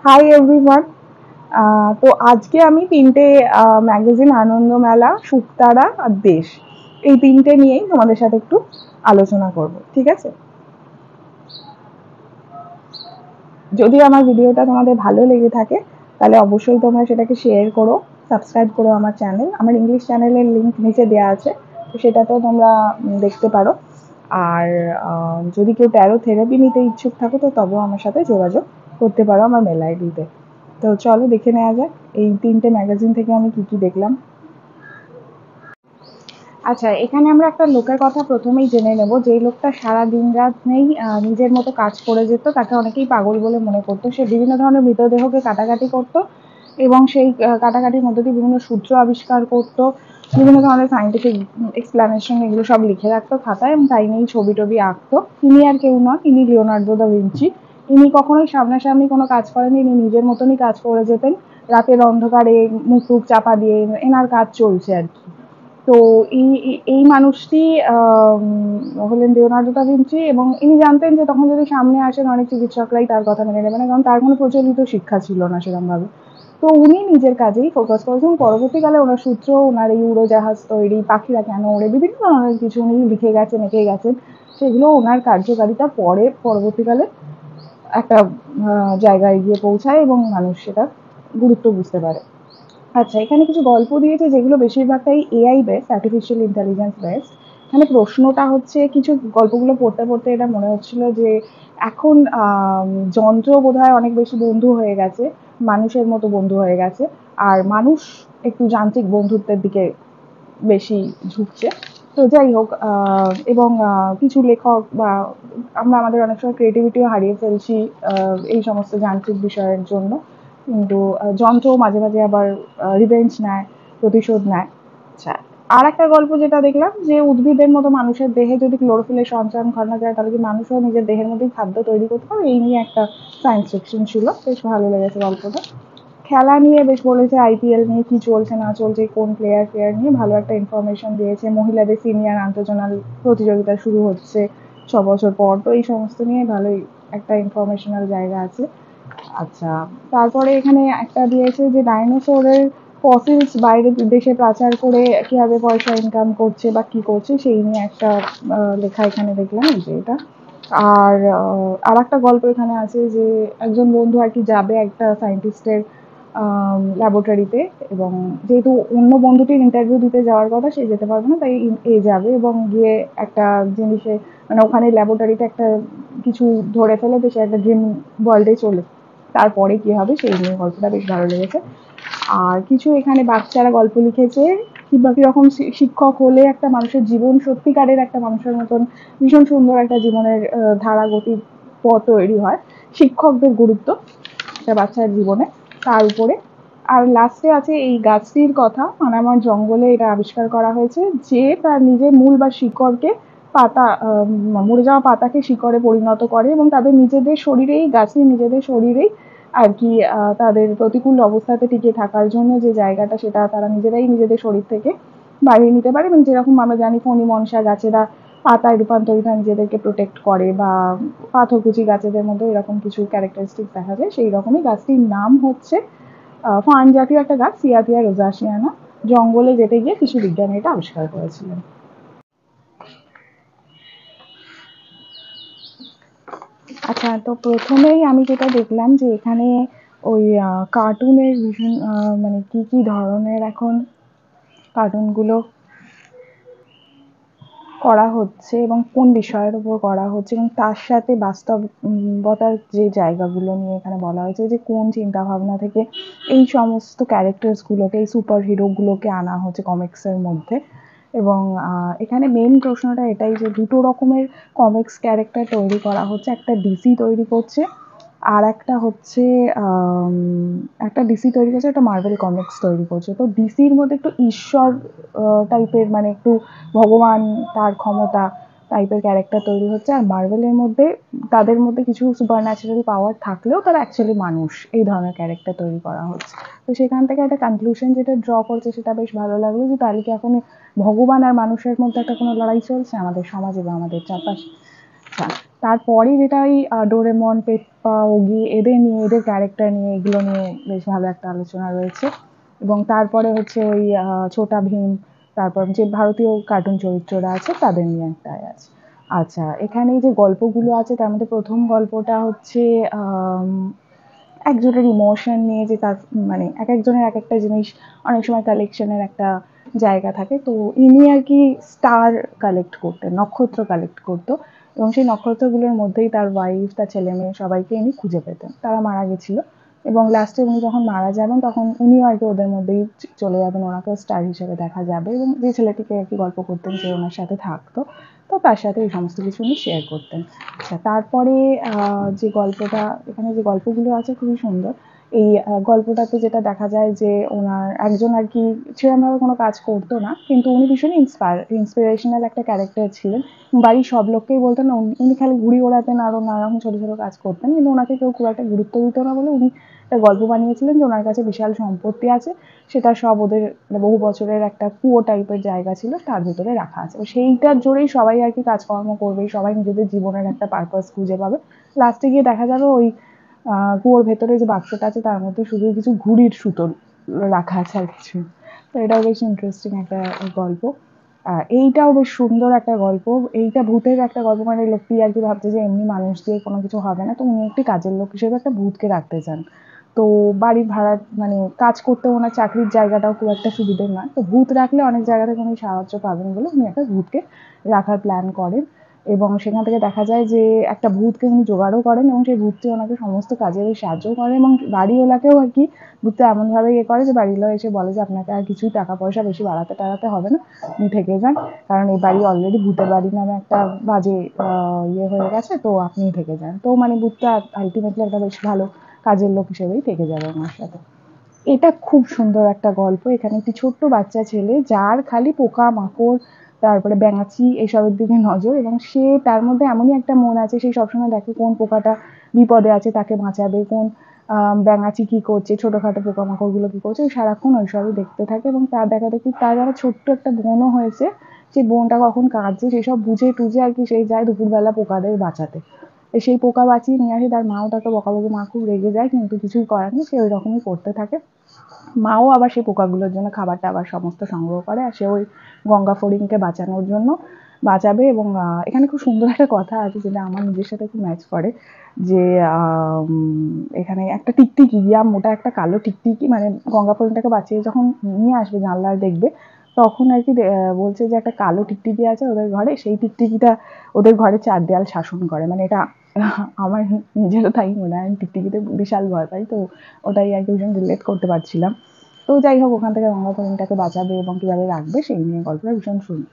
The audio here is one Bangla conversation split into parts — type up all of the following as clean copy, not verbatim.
Hi everyone. তো আজকে আমি তিনটে ম্যাগাজিন আনন্দমেলা, শুকতারা আর দেশ, এই তিনটে নিয়েই তোমাদের সাথে একটু আলোচনা করব, ঠিক আছে? যদি আমার ভিডিওটা তোমাদের ভালো লেগে থাকে তাহলে অবশ্যই তোমরা সেটাকে শেয়ার করো, সাবস্ক্রাইব করো আমার চ্যানেল। আমার ইংলিশ চ্যানেলের লিঙ্ক নিচে দেওয়া আছে, তো সেটাতেও তোমরা দেখতে পারো। আর যদি কেউ ট্যারো থেরাপি নিতে ইচ্ছুক থাকো তো তবেও আমার সাথে যোগাযোগ করতে পারো আমার মেল আইডিতে। তো চলো দেখে নেওয়া যাক এই তিনটে ম্যাগাজিন থেকে আমি কি কি দেখলাম। আচ্ছা, এখানে আমরা একটা লোকের কথা প্রথমেই জেনে নেব। যেই লোকটা সারা দিন রাত নেই নিজের মতো কাজ করে যেত, তাকে অনেকেই পাগল বলে মনে করতো। সে বিভিন্ন ধরনের মৃতদেহকে কাটাকাটি করতো এবং সেই কাটাকাটির মধ্যে দিয়ে বিভিন্ন সূত্র আবিষ্কার করতো, বিভিন্ন ধরনের সায়েন্টিফিক এক্সপ্লানেশন এগুলো সব লিখে রাখতো খাতায় এবং তাই নিয়েই ছবি টবি আঁকতো। তিনি আর কেউ নন, ইনি লিওনার্দো দা ভিঞ্চি। ইনি কখনোই সামনাসামনি কোনো কাজ করেননি, ইনি নিজের মতনই কাজ করে যেতেন। রাতের অন্ধকারে মুখ টুক চাপা দিয়ে এনার কাজ চলছে আর কি। তো এই মানুষটি হলেন লিওনার্দো দা ভিঞ্চি এবং ইনি জানতেন যে তখন যদি সামনে আসেন অনেক চিকিৎসকরাই তার কথা মেনে নেবে না, কারণ তার কোনো প্রচলিত শিক্ষা ছিল না সেরকমভাবে। তো উনি নিজের কাজেই ফোকাস করেছেন। পরবর্তীকালে ওনার সূত্র, ওনার এই উড়োজাহাজ তৈরি, পাখিরা কেন ওড়ে, বিভিন্ন ধরনের কিছু উনি লিখে গেছেন, এঁকে গেছেন। সেগুলো ওনার কার্যকারিতা পরে পরবর্তীকালে একটা জায়গায় গিয়ে পৌঁছায় এবং মানুষ সেটার গুরুত্ব বুঝতে পারে। আচ্ছা, এখানে কিছু গল্প দিয়েছে যেগুলো বেশিরভাগটাই AI base, artificial intelligence base. এখানে প্রশ্নটা হচ্ছে, কিছু গল্পগুলো পড়তে পড়তে এটা মনে হচ্ছিল যে এখন যন্ত্র বোধহয় অনেক বেশি বন্ধু হয়ে গেছে, মানুষের মতো বন্ধু হয়ে গেছে, আর মানুষ একটু যান্ত্রিক বন্ধুত্বের দিকে বেশি ঝুঁকছে। তো যাই হোক, এবং কিছু লেখক বা আমরা আমাদের অনেক সময় ক্রিয়েটিভিটিও হারিয়ে ফেলছি এই সমস্ত যান্ত্রিক বিষয়ের জন্য। কিন্তু যন্ত্র মাঝে মাঝে আবার রিভেঞ্জ নেয়, প্রতিশোধ নেয়। আচ্ছা, আর একটা গল্প যেটা দেখলাম যে উদ্ভিদের মতো মানুষের দেহে যদি ক্লোরোফিলের সঞ্চারণ ঘটানো যায় তাহলে কি মানুষও নিজের দেহের মধ্যেই খাদ্য তৈরি করতে পারে। এই নিয়ে একটা সায়েন্স ফিকশন ছিল, বেশ ভালো লেগেছে গল্পটা। খেলা নিয়ে বেশ বলেছে, আইপিএল নিয়ে কি চলছে না চলছে, কোন প্লেয়ার নিয়ে ভালো একটা ইনফরমেশন দিয়েছে। মহিলাদের সিনিয়র আন্তর্জনাল প্রতিযোগিতা শুরু হচ্ছে 6 বছর পর, তো এই সমস্ত নিয়ে ভালোই একটা ইনফরমেশনাল জায়গা আছে। আচ্ছা, তারপরে এখানে একটা দিয়েছে যে ডাইনোসরের ফসিলস বাইরে দেশে পাচার করে কিভাবে পয়সা ইনকাম করছে বা কি করছে সেই নিয়ে একটা লেখা এখানে দেখলাম, এই যে এটা। আর আর একটা গল্প এখানে আছে যে একজন বন্ধু আর কি যাবে একটা সায়েন্টিস্টের ল্যাবরেটরিতে, এবং যেহেতু অন্য বন্ধুটির ইন্টারভিউ দিতে যাওয়ার কথা, সে যেতে পারবে না, তাই এ যাবে এবং গিয়ে একটা জিনিসে, মানে ওখানে ল্যাবরেটরিতে একটা কিছু ধরে ফেলে, সে একটা ড্রিম ওয়ার্ল্ডে চলে, তারপরে কি হবে সেই নিয়ে গল্পটা বেশ ভালো লেগেছে। আর কিছু এখানে বাচ্চারা গল্প লিখেছে কিংবা কিরকম শিক্ষক হলে একটা মানুষের জীবন সত্যিকারের একটা মানুষের মতন ভীষণ সুন্দর একটা জীবনের ধারা গতির পথ তৈরি হয়, শিক্ষকদের গুরুত্ব একটা বাচ্চার জীবনে, তার উপরে। আর লাস্টে আছে এই গাছটির কথা, মানে আমার জঙ্গলে এটা আবিষ্কার করা হয়েছে যে তার নিজের মূল বা শিকড়কে, পাতা মরে যাওয়া পাতাকে শিকড়ে পরিণত করে এবং তাদের নিজেদের শরীরেই, গাছের নিজেদের শরীরেই আর কি তাদের প্রতিকূল অবস্থাতে টিকে থাকার জন্য যে জায়গাটা, সেটা তারা নিজেরাই নিজেদের শরীর থেকে বাড়িয়ে নিতে পারে। এবং যেরকম আমরা জানি ফণি মনসা গাছেরা পাতায় রূপান্তরিত হয় নিজেদেরকে প্রোটেক্ট করে, বা পাথরকুচি গাছেদের মধ্যে এরকম কিছু ক্যারেক্টারিস্টিক দেখা যায়, সেই রকমই গাছটির নাম হচ্ছে ফার্ন জাতীয় একটা গাছ, সিয়াথিয়া রোজাসিয়ানা। জঙ্গলে যেতে গিয়ে কিছু বিজ্ঞানী এটা আবিষ্কার করেছিলেন। আচ্ছা, তো প্রথমেই আমি যেটা দেখলাম যে এখানে ওই কার্টুনের ভীষণ মানে কি কি ধরনের এখন কার্টুনগুলো করা হচ্ছে এবং কোন বিষয়ের উপর করা হচ্ছে, এবং তার সাথে বাস্তবতার যে জায়গাগুলো নিয়ে এখানে বলা হয়েছে যে কোন চিন্তা ভাবনা থেকে এই সমস্ত ক্যারেক্টার্সগুলোকে, এই সুপার হিরোগুলোকে আনা হচ্ছে কমিক্সের মধ্যে। এবং এখানে মেন প্রশ্নটা এটাই যে দুটো রকমের কমিক্স ক্যারেক্টার তৈরি করা হচ্ছে, একটা ডিসি তৈরি করছে, আর একটা হচ্ছে একটা ডিসি তৈরি করছে, একটা মার্ভেল কমিক্স তৈরি করছে। তো ডিসির মধ্যে একটু ঈশ্বর টাইপের, মানে একটু ভগবান, তার ক্ষমতা টাইপের ক্যারেক্টার তৈরি হচ্ছে। আর মার্ভেলের মধ্যে তাদের মধ্যে কিছু সুপার ন্যাচারাল পাওয়ার থাকলেও তারা অ্যাকচুয়ালি মানুষ, এই ধরনের ক্যারেক্টার তৈরি করা হচ্ছে। তো সেখান থেকে একটা কনক্লুশন যেটা ড্র করছে সেটা বেশ ভালো লাগলো, যে তাহলে কি এখন ভগবান আর মানুষের মধ্যে একটা কোনো লড়াই চলছে আমাদের সমাজে বা আমাদের চারপাশে। তারপরে যেটা ওই ডোরেমন, পেপ্পা, ওগি এদের নিয়ে, এদের ক্যারেক্টার নিয়ে, এগুলো নিয়ে বেশ ভালো একটা আলোচনা রয়েছে। এবং তারপরে হচ্ছে ওই ছোটা ভীম, তারপর যে ভারতীয় কার্টুন চরিত্ররা আছে তাদের নিয়ে একটাই আছে। আচ্ছা, এখানে যে গল্পগুলো আছে তার মধ্যে প্রথম গল্পটা হচ্ছে আম, একজনের ইমোশন নিয়ে, যে তার মানে এক একজনের এক একটা জিনিস অনেক সময় কালেকশনের একটা জায়গা থাকে। তো ইনি আর কি স্টার কালেক্ট করতেন, নক্ষত্র কালেক্ট করতো, এবং সেই নক্ষত্রগুলোর মধ্যেই তার ওয়াইফ, তার ছেলে মেয়ে সবাইকে ইনি খুঁজে পেতেন। তারা মারা গেছিল এবং লাস্টে উনি যখন মারা যাবেন তখন উনিও আর কি ওদের মধ্যেই চলে যাবেন, ওনাকেও স্টার হিসেবে দেখা যাবে। এবং যে ছেলেটিকে আর কি গল্প করতেন, যে ওনার সাথে থাকতো, তো তার সাথে এই সমস্ত কিছু উনি শেয়ার করতেন। আচ্ছা, তারপরে যে গল্পটা, এখানে যে গল্পগুলো আছে খুবই সুন্দর। এই গল্পটাতে যেটা দেখা যায় যে ওনার একজন আর কি সেরকমভাবে কোনো কাজ করতো না, কিন্তু উনি ভীষণই ইন্সপিরেশনাল একটা ক্যারেক্টার ছিলেন। বাড়ির সব লোককেই বলতেন না, উনি খালি ঘুড়ি ওড়াতেন, আরও নানা রকম ছোটো ছোটো কাজ করতেন, কিন্তু ওনাকে কেউ খুব একটা গুরুত্ব দিত না বলে উনি একটা গল্প বানিয়েছিলেন যে ওনার কাছে বিশাল সম্পত্তি আছে, সেটা সব ওদের মানে বহু বছরের একটা কুয়ো টাইপের জায়গা ছিল, তার ভিতরে রাখা আছে। সেইটার জোরেই সবাই আর কি কাজকর্ম করবে, সবাই নিজেদের জীবনের একটা পারপাস খুঁজে পাবে। লাস্টে গিয়ে দেখা যাবে ওই কুয়োর ভেতরে যে বাক্সটা আছে তার মধ্যে শুধু কিছু ঘুড়ির সুতো রাখা আছে, আর কিছু। তো এটাও বেশ ইন্টারেস্টিং একটা গল্প। এইটাও বেশ সুন্দর একটা গল্প। এইটা ভূতের একটা গল্প, মানে লোকটি আর কি ভাবছে যে এমনি মানুষ দিয়ে কোনো কিছু হবে না, তো উনি একটি কাজের লোক হিসেবে একটা ভূতকে রাখতে চান। তো বাড়ির ভাড়া মানে কাজ করতে ওনার চাকরির জায়গাটাও খুব একটা সুবিধের নয়, তো ভূত রাখলে অনেক জায়গা থেকে উনি সাহায্য পাবেন বলে উনি একটা ভূতকে রাখার প্ল্যান করেন। এবং সেখান থেকে দেখা যায় যে একটা ভূতকে উনি জোগাড়ও করেন, এবং সেই ভূতটি ওনাকে সমস্ত কাজে বেশ সাহায্য করে, এবং বাড়িওয়ালাকেও আর কি ভূতটা এমনভাবে ইয়ে করে যে বাড়িওয়ালা এসে বলে যে আপনাকে আর কিছুই টাকা পয়সা বেশি বাড়াতে টাড়াতে হবে না, আপনি থেকে যান, কারণ এই বাড়ি অলরেডি ভূতের বাড়ি নামে একটা বাজে ইয়ে হয়ে গেছে, তো আপনি থেকে যান। তো মানে ভূতটা আলটিমেটলি একটা বেশ ভালো কাজের লোক হিসেবেই থেকে যাবে আমার সাথে। এটা খুব সুন্দর একটা গল্প। এখানে একটি ছোট্ট বাচ্চা ছেলে, যার খালি পোকা মাকড়, তারপরে ব্যাঙাচি এসবের দিকে নজর, এবং সে তার মধ্যে এমনই একটা মন আছে, সে সবসময় দেখে কোন পোকাটা বিপদে আছে তাকে বাঁচাবে, কোন ব্যাঙাচি কি করছে, ছোটখাটো পোকামাকড়গুলো কি করছে, সারাক্ষণ ওইসবই দেখতে থাকে। এবং তার দেখা দেখি তার আবার ছোট্ট একটা বোনও হয়েছে, সেই বোনটা কখন কাঁদছে সেসব বুঝে টুঝে আর কি সেই যায় দুপুরবেলা পোকাদের বাঁচাতে। সেই পোকা বাঁচিয়ে নিয়ে আসে, তার মাও তাকে বকাবকি, মা খুব রেগে যায়, কিন্তু কিছুই করার নেই, সে ওই রকমই করতে থাকে। মাও আবার সেই পোকাগুলোর জন্য খাবার টাবার সমস্ত সংগ্রহ করে, আর সে ওই গঙ্গা ফড়িংকে বাঁচানোর জন্য বাঁচাবে। এবং এখানে খুব সুন্দর একটা কথা আছে যেটা আমার নিজের সাথে খুব ম্যাচ করে, যে এখানে একটা টিকটিকি, ইয়া মোটা একটা কালো টিকটিকি, মানে গঙ্গা ফড়িংটাকে বাঁচিয়ে যখন নিয়ে আসবে জানলায় দেখবে, তখন আর কি বলছে যে একটা কালো টিকটিকি আছে ওদের ঘরে, সেই টিকটিকিটা ওদের ঘরে 4 দেয়াল শাসন করে। মানে এটা আমার নিজেরও তাই মনে হয়, আমি টিকটিকিতে বিশাল ভয় পাই, তো ওটাই আর কি ভীষণ রিলেট করতে পারছিলাম। তো যাই হোক, ওখান থেকে গঙ্গা হরিণটাকে বাঁচাবে এবং কিভাবে রাখবে সেই নিয়ে গল্পটা ভীষণ সুন্দর।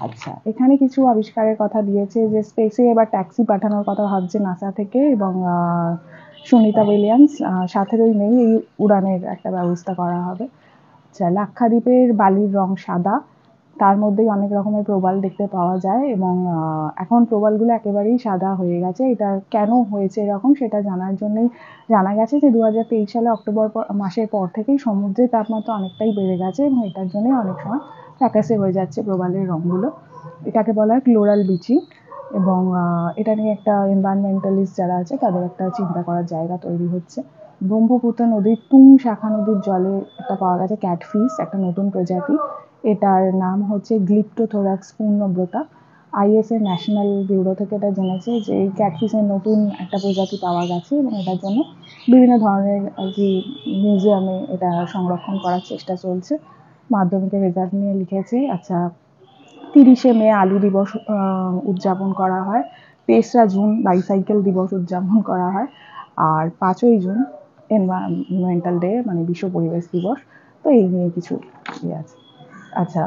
আচ্ছা, এখানে কিছু আবিষ্কারের কথা দিয়েছে, যে স্পেসে এবার ট্যাক্সি পাঠানোর কথা ভাবছে নাসা থেকে, এবং সুনিতা উইলিয়ামস 17ই মে এই উড়ানের একটা ব্যবস্থা করা হবে। আচ্ছা, লাক্ষাদ্বীপের বালির রং সাদা, তার মধ্যেই অনেক রকমের প্রবাল দেখতে পাওয়া যায়, এবং এখন প্রবালগুলো একেবারেই সাদা হয়ে গেছে। এটা কেন হয়েছে এরকম সেটা জানার জন্যই জানা গেছে যে 2023 সালে অক্টোবর মাসের পর থেকেই সমুদ্রের তাপমাত্রা অনেকটাই বেড়ে গেছে, এবং এটার জন্যই অনেক সময় ফ্যাকাসে হয়ে যাচ্ছে প্রবালের রঙগুলো। এটাকে বলা হয় ক্লোরাল ব্লিচিং। এবং এটা নিয়ে একটা এনভায়রনমেন্টালিস্ট যারা আছে তাদের একটা চিন্তা করার জায়গা তৈরি হচ্ছে। ব্রহ্মপুত্র নদীর তুং শাখা নদীর জলে একটা পাওয়া গেছে ক্যাটফিশ, একটা নতুন প্রজাতি। এটার নাম হচ্ছে গ্লিপ্টোথোরাক্স পূর্ণব্রতা। আইএসএ ন্যাশনাল ব্যুরো থেকে এটা জেনেছে যে এই ক্যাটফিশের নতুন একটা প্রজাতি পাওয়া গেছে, এবং এটার জন্য বিভিন্ন ধরনের আর কি মিউজিয়ামে এটা সংরক্ষণ করার চেষ্টা চলছে। মাধ্যমিকের রেজাল্ট নিয়ে লিখেছি। আচ্ছা, 30শে মে আলু দিবস উদযাপন করা হয়, 23রা জুন বাইসাইকেল দিবস উদযাপন করা হয়, আর 5ই জুন এনভায়রনমেন্টাল ডে মানে বিশ্ব পরিবেশ দিবস। তো এই নিয়ে কিছু ইয়ে আছে। আচ্ছা,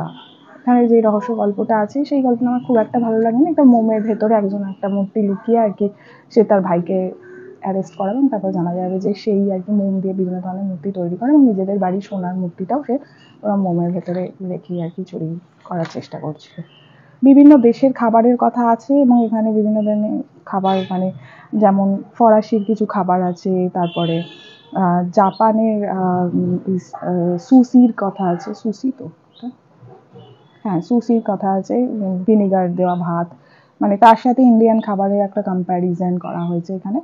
এখানে যে রহস্য গল্পটা আছে সেই গল্পটা আমার খুব একটা ভালো লাগে না। একটা মোমের ভেতরে একজন একটা মূর্তি লুকিয়ে আর কি সে তার ভাইকে অ্যারেস্ট করাবে, এবং তারপর জানা যাবে যে সেই আর কি মোম দিয়ে বিভিন্ন ধরনের মূর্তি তৈরি করে, এবং নিজেদের বাড়ির সোনার মূর্তিটাও সে ওরা মোমের ভেতরে রেখে আর কি চুরি করার চেষ্টা করছিল। বিভিন্ন দেশের খাবারের কথা আছে, এবং এখানে বিভিন্ন ধরনের খাবার, মানে যেমন ফরাসির কিছু খাবার আছে, তারপরে জাপানের সুশির কথা আছে, সুশি তো, হ্যাঁ সুশির কথা আছে, ভিনেগার দেওয়া ভাত, মানে তার সাথে ইন্ডিয়ান খাবারের একটা কম্প্যারিজন করা হয়েছে এখানে।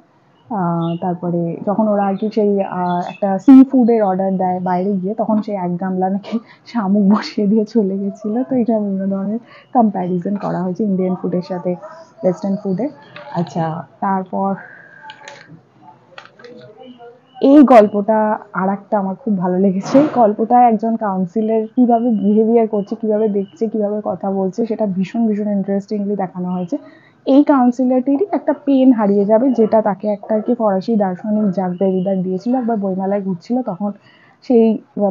তারপরে যখন ওরা আর কি সেই একটা সি ফুডের অর্ডার দেয় বাইরে গিয়ে, তখন সেই এক গামলা নাকি শামুক বসিয়ে দিয়ে চলে গেছিলো। তো এখানে বিভিন্ন ধরনের কম্প্যারিজন করা হয়েছে ইন্ডিয়ান ফুডের সাথে ওয়েস্টার্ন ফুডের। আচ্ছা, তারপর এই গল্পটা আরেকটা আমার খুব ভালো লেগেছে। গল্পটায় একজন কাউন্সিলর কিভাবে বিহেভিয়ার করছে, কিভাবে দেখছে, কিভাবে কথা বলছে, সেটা ভীষণ ভীষণ ইন্টারেস্টিংলি দেখানো হয়েছে। এই কাউন্সিলরটিরই একটা পেন হারিয়ে যাবে, যেটা তাকে একটা আর কি ফরাসি দার্শনিক জাক দেরিদার দিয়েছিল। একবার বইমেলায় ঘুরছিল, তখন সেই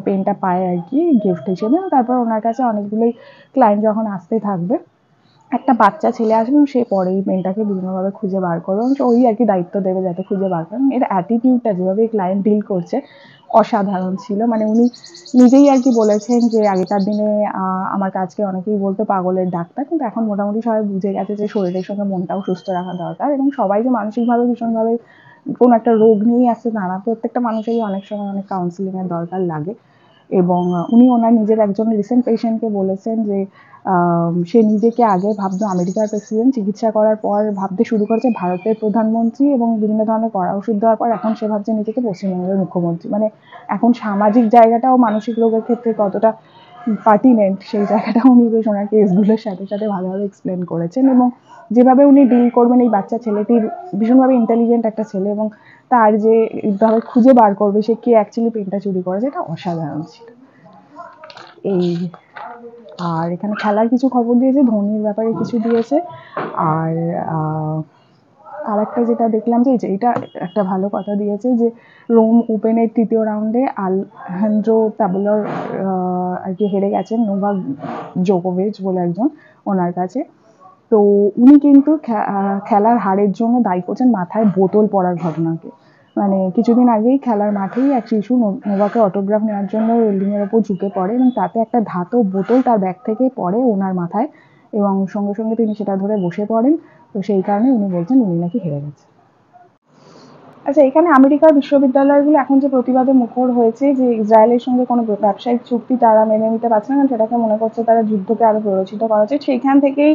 পেনটা পায় আর কি গিফট হিসেবে। তারপর ওনার কাছে অনেকগুলোই ক্লায়েন্ট যখন আসতে থাকবে, একটা বাচ্চা ছেলে আসবে এবং সে পরে এই পেনটাকে বিভিন্নভাবে খুঁজে বার করবে এবং ওই আর কি দায়িত্ব দেবে যাতে খুঁজে বার করে। এর অ্যাটিটিউডটা যেভাবে ক্লায়েন্ট ডিল করছে অসাধারণ ছিল। মানে উনি নিজেই আর কি বলেছেন যে আগেকার দিনে আমার কাজকে অনেকেই বলতো পাগলের ডাক্তার, কিন্তু এখন মোটামুটি সবাই বুঝে গেছে যে শরীরের সঙ্গে মনটাও সুস্থ রাখা দরকার, এবং সবাই যে মানসিকভাবে ভীষণভাবে কোনো একটা রোগ নিয়ে আসছে তা না, প্রত্যেকটা মানুষেরই অনেক সময় অনেক কাউন্সিলিং এর দরকার লাগে। এবং উনি ওনার নিজের একজন রিসেন্ট পেশেন্টকে বলেছেন যে সে নিজেকে আগে ভাবতো আমেরিকার প্রেসিডেন্ট, চিকিৎসা করার পর ভাবতে শুরু করেছে ভারতের প্রধানমন্ত্রী, এবং বিভিন্ন ধরনের কড়া ওষুধ দেওয়ার পর এখন সে ভাবছে নিজেকে পশ্চিমবঙ্গের মুখ্যমন্ত্রী। মানে এখন সামাজিক জায়গাটাও মানসিক রোগের ক্ষেত্রে কতটা পার্টিনেন্ট, সেই জায়গাটা উনি বেশ ওনার কেসগুলোর সাথে সাথে ভালোভাবে এক্সপ্লেন করেছেন। এবং যেভাবে উনি ডিল করবেন এই বাচ্চা ছেলেটির, ভীষণভাবে ইন্টেলিজেন্ট একটা ছেলে, এবং তার যে এইভাবে খুঁজে বার করবে সে কে অ্যাকচুয়ালি পেনটা চুরি করেছে, এটা অসাধারণ ছিল। এই আর এখানে খেলার কিছু খবর দিয়েছে, ধোনির ব্যাপারে কিছু দিয়েছে। আর আর একটা যেটা দেখলাম যে এটা একটা ভালো কথা দিয়েছে যে রোম ওপেনের তৃতীয় রাউন্ডে আলহান্দ্রো তাবলার আর কি হেরে গেছেন নোভাক জোকোভিচ বলে একজন, ওনার কাছে। তো উনি কিন্তু খেলার হারের জন্য দায়ী করছেন মাথায় বোতল পড়ার ঘটনাকে। মানে কিছুদিন আগেই খেলার মাঠেই এক শিশু নোভাকের অটোগ্রাফ নেওয়ার জন্য রেলিং এর ওপর ঝুঁকে পড়ে এবং তাতে একটা ধাতব বোতল তার ব্যাগ থেকে পড়ে ওনার মাথায়, এবং সঙ্গে সঙ্গে তিনি সেটা ধরে বসে পড়েন। তো সেই কারণে উনি বলছেন উনি নাকি হেরে গেছে। আচ্ছা, এখানে আমেরিকার বিশ্ববিদ্যালয়গুলো এখন যে প্রতিবাদে মুখর হয়েছে যে ইসরায়েলের সঙ্গে কোনো ব্যবসায়িক চুক্তি তারা মেনে নিতে পারছে না, কারণ সেটাকে মনে করছে তারা যুদ্ধকে আরো প্ররোচিত করা হচ্ছে। সেইখান থেকেই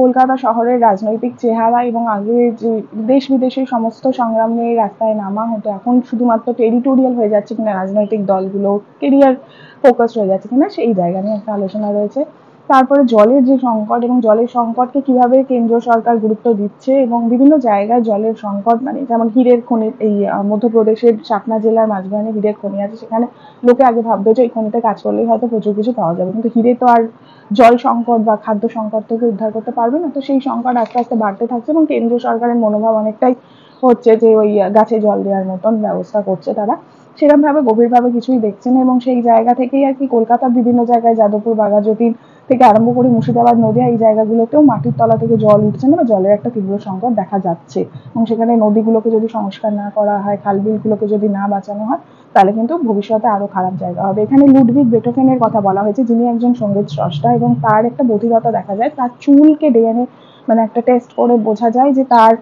কলকাতা শহরের রাজনৈতিক চেহারা এবং আগে যে দেশ বিদেশের সমস্ত সংগ্রাম নিয়ে রাস্তায় নামা হতো, এখন শুধুমাত্র টেরিটোরিয়াল হয়ে যাচ্ছে কিনা রাজনৈতিক দলগুলো, কেরিয়ার ফোকাস হয়ে যাচ্ছে কিনা, সেই জায়গা নিয়ে একটা আলোচনা রয়েছে। তারপরে জলের যে সংকট এবং জলের সংকটকে কিভাবে কেন্দ্র সরকার গুরুত্ব দিচ্ছে, এবং বিভিন্ন জায়গায় জলের সংকট, মানে যেমন হীরের খনি, এই মধ্যপ্রদেশের সাতনা জেলার মাঝখানে হীরের খনি আছে, সেখানে লোকে আগে ভাবতো যে এই খনিতে কাজ করলেই হয়তো প্রচুর কিছু পাওয়া যাবে, কিন্তু হীরে তো আর জল সংকট বা খাদ্য সংকট থেকে উদ্ধার করতে পারবে না। তো সেই সংকট আস্তে আস্তে বাড়তে থাকছে এবং কেন্দ্রীয় সরকারের মনোভাব অনেকটাই হচ্ছে যে ওই গাছে জল দেওয়ার মতন ব্যবস্থা করছে তারা, সেরকম ভাবে গভীরভাবে কিছুই দেখছে না। এবং সেই জায়গা থেকেই আর কি কলকাতার বিভিন্ন জায়গায় যাদবপুর, বাঘাযতীন থেকে আরম্ভ করে মুর্শিদাবাদ, নদিয়া, এই জায়গাগুলোতেও মাটির তলা থেকে জল উঠছে না বা জলের একটা তীব্র সংকট দেখা যাচ্ছে। এবং সেখানে নদীগুলোকে যদি সংস্কার না করা হয়, খালবিলগুলোকে যদি না বাঁচানো হয়, তাহলে কিন্তু ভবিষ্যতে আরো খারাপ জায়গা হবে। এখানে লুডভিগ বেটোফেনের কথা বলা হয়েছে, যিনি একজন সঙ্গীত স্রষ্টা, এবং তার একটা বধিরতা দেখা যায়। তার চুলকে ডিএনএ মানে একটা টেস্ট করে বোঝা যায় যে তার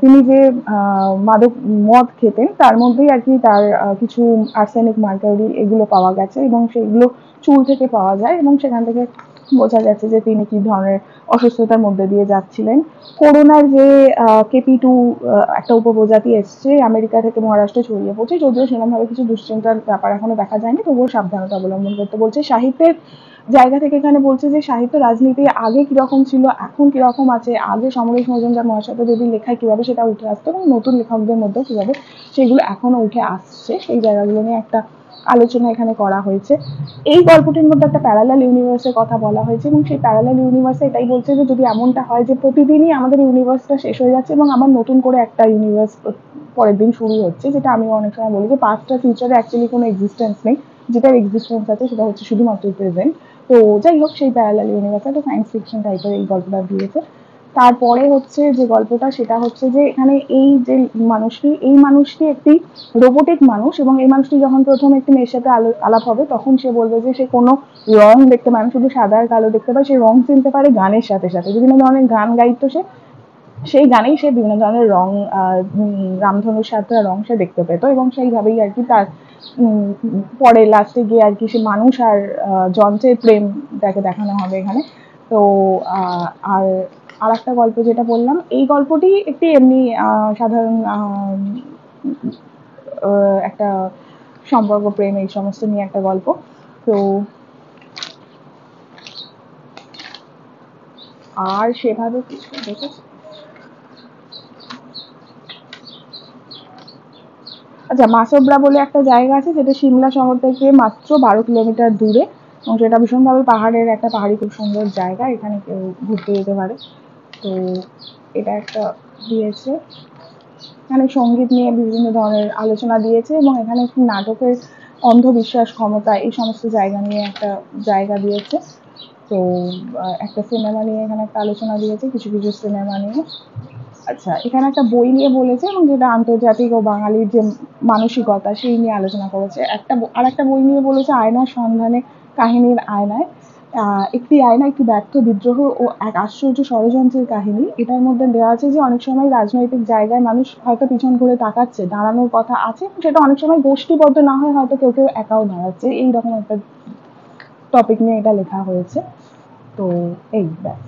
তিনি যে মাদক মদ খেতেন তার মধ্যেই আর কি তার কিছু আর্সেনিক, মার্কারি এগুলো পাওয়া গেছে, এবং সেগুলো চুল থেকে পাওয়া যায়, এবং সেখান থেকে বোঝা যাচ্ছে যে তিনি কি ধরনের অসুস্থতার মধ্যে দিয়ে যাচ্ছিলেন। করোনার যে কেপি2 একটা উপপ্রজাতি এসছে আমেরিকা থেকে মহারাষ্ট্রে ছড়িয়ে পড়ছে, যদিও সেরকমভাবে কিছু দুশ্চিন্তার ব্যাপার এখনো দেখা যায়নি, তবুও সাবধানতা অবলম্বন করতে বলছে। সাহিত্যের জায়গা থেকে এখানে বলছে যে সাহিত্য রাজনীতি আগে কিরকম ছিল, এখন কিরকম আছে, আগে সমরেশ মজুমদার, মহাশ্বেতা দেবীর লেখায় কিভাবে সেটা উঠে আসতো এবং নতুন লেখকদের মধ্যেও কিভাবে সেগুলো এখনো উঠে আসছে, সেই জায়গাগুলো নিয়ে একটা আলোচনা এখানে করা হয়েছে। এই গল্পটির মধ্যে একটা প্যারালাল ইউনিভার্সের কথা বলা হয়েছে, এবং সেই প্যারালাল ইউনিভার্সে এটাই বলছে যে যদি এমনটা হয় যে প্রতিদিনই আমাদের ইউনিভার্সটা শেষ হয়ে যাচ্ছে এবং আবার নতুন করে একটা ইউনিভার্স পরের দিন শুরু হচ্ছে, যেটা আমি অনেক সময় বলি যে পাস্ট আর ফিউচারে অ্যাকচুয়ালি কোনো এক্সিস্টেন্স নেই, যেটার এক্সিস্টেন্স আছে সেটা হচ্ছে শুধুমাত্র প্রেজেন্ট। তো যাই হোক, সেই প্যারালাল ইউনিভার্সে একটা সায়েন্স ফিকশন টাইপের এই গল্পটা দিয়েছে। তারপরে হচ্ছে যে গল্পটা, সেটা হচ্ছে যে এখানে এই যে মানুষটি একটি রোবোটিক মানুষ, এবং এই মানুষটি যখন প্রথম একটি মেয়ের সাথে আলাপ হবে তখন সে বলবে যে সে কোনো রং দেখতে পায় না, শুধু সাদা আর কালো দেখতে পায়। সে রং চিনতে পারে গানের সাথে সাথে, বিভিন্ন ধরনের গান গাইতো সে, সেই গানেই সে বিভিন্ন ধরনের রং, রামধনুর সাতটা রং সে দেখতে পেত, এবং সেইভাবেই আর কি তার পরে লাস্টে গিয়ে আর কি সে মানুষ আর যন্ত্রের প্রেম তাকে দেখানো হবে এখানে। তো আর আর একটা গল্প যেটা বললাম, এই গল্পটি একটি এমনি সাধারণ একটা সম্পর্ক, প্রেম, এই সমস্ত নিয়ে একটা গল্প। তো আর সেভাবে কিছু দেখেছি। আচ্ছা, মাসোবরা বলে একটা জায়গা আছে যেটা সিমলা শহর থেকে মাত্র 12 কিলোমিটার দূরে, এবং সেটা ভীষণভাবে পাহাড়ের একটা পাহাড়ি খুব সুন্দর জায়গা, এখানে কেউ ঘুরতে যেতে পারে। তো এটা একটা দিয়েছে, এখানে সঙ্গীত নিয়ে বিভিন্ন ধরনের আলোচনা দিয়েছে, এবং এখানে একটি নাটকের অন্ধবিশ্বাস, ক্ষমতা, এই সমস্ত জায়গা নিয়ে একটা জায়গা দিয়েছে। তো একটা সিনেমা নিয়ে এখানে একটা আলোচনা দিয়েছে, কিছু কিছু সিনেমা নিয়ে। আচ্ছা, এখানে একটা বই নিয়ে বলেছে, এবং যেটা আন্তর্জাতিক ও বাঙালির যে মানসিকতা সেই নিয়ে আলোচনা করেছে। আর একটা বই নিয়ে বলেছে আয়নার সন্ধানে, কাহিনীর আয়নায়। একটি আয়না, একটি ব্যর্থ বিদ্রোহ ও এক আশ্চর্য ষড়যন্ত্রের কাহিনী। এটার মধ্যে দেওয়া আছে যে অনেক সময় রাজনৈতিক জায়গায় মানুষ হয়তো পিছন ঘুরে তাকাচ্ছে, দাঁড়ানোর কথা আছে, সেটা অনেক সময় গোষ্ঠীবদ্ধ না হয়, হয়তো কেউ কেউ একাও দাঁড়াচ্ছে, এইরকম একটা টপিক নিয়ে এটা লেখা হয়েছে। তো এই ব্যাস।